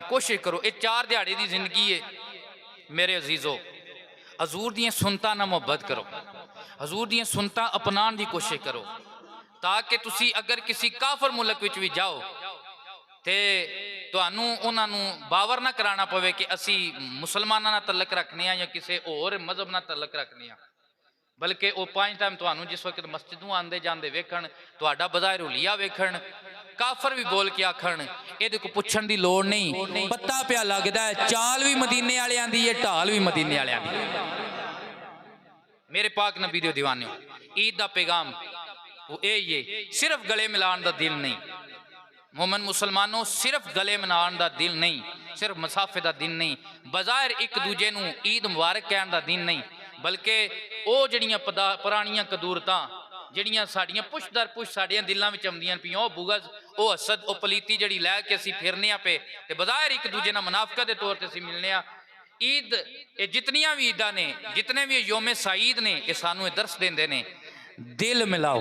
कोशिश करो। ये 4 दिहाड़े की जिंदगी है मेरे अजीजों। हजूर दी सुनता ना मुहब्बत करो, हजूर दी सुनता अपनाने की कोशिश करो, ताकि तुसी अगर किसी काफर मुल्क विच भी जाओ तो तुहानू उन्हां नू बावर ना कराना पवे कि असी मुसलमानां नाल तलक रखने या किसी होर मजहब नाल तलक रखने, बल्कि वह 5 टाइम तुहानू जिस वक्त मस्जिदों आते जाते वेखण, तुहाडा बज़ाहिर हुलिया वेखण, काफर भी बोल के आखण, ये को पुछण की लोड़ नहीं, पता पिया लगता है चाल भी मदीने वालियां दी है, ढाल भी मदीने वालियां दी है। मेरे पाक नबी दे दीवाने, ईद का पैगाम वो यही है, सिर्फ गले मिलान का दिल नहीं। मोमन मुसलमानों, सिर्फ गले मिलान का दिल नहीं, सिर्फ मुसाफे का दिन नहीं, बज़ाहिर एक दूजे नू ईद मुबारक कहने का दिन नहीं, बल्कि वो जड़ियाँ पुरानियां कदूरतां जड़ियाँ साड़ियाँ पुछ दर पुछ साड़ियाँ दिलों में आउंदियां पियां, वो बुगज, वो हसद, वो पलीती जड़ी लैके असीं फिरने पे ते बज़ाहिर एक दूजे नाल मुनाफकत के तौर पर असीं मिलने। ईद ये जितनियां भी ईदां ने, जितने भी योमे सईद ने, ये सानू दर्श देंदे ने दिल मिलाओ।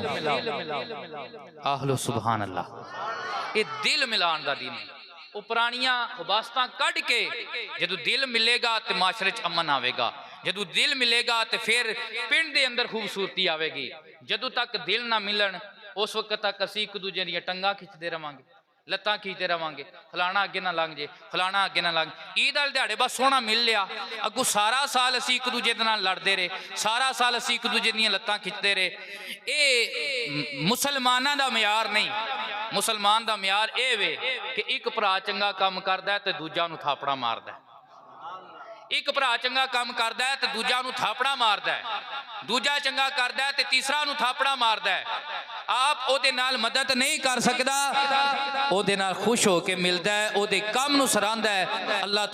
आखलो सुभान अल्लाह। ये दिल मिलान का दिन है। वो पुरानियां खबासतां कढ़ के जदों दिल मिलेगा तो माशरे च अमन आवेगा, जदों दिल मिलेगा तो फिर पिंड के अंदर खूबसूरती आवेगी। जदों तक दिल ना मिलन उस वक्त तक असीं एक दूजे दी टंगा खिंचते रवांगे, लत्तां खींचते रवांगे, फलाना अगे ना लंघ जे, फलाना अगे ना लंघ। ईद वाले दिहाड़े बस सोहना मिल लिया, अगू सारा साल असीं एक दूजे दे नाल लड़दे रहे, सारा साल असीं एक दूजे दीयां लत्तां खिंचते रहे। ये मुसलमानां दा म्यार नहीं। मुसलमान दा म्यार ये वे कि एक भरा चंगा काम करदा है ते दूजा नूं थापड़ा मारदा है, एक भरा चंगा काम करदा है तो दूजा नूं थापड़ा मारदा है, दूजा चंगा करदा है तो तीसरा नूं थापड़ा मारदा है। आप ओदे नाल मदद नहीं कर सकदा, ओदे नाल खुश होके मिलदा है, ओदे काम नूं सराहंदा है। अल्लाह तो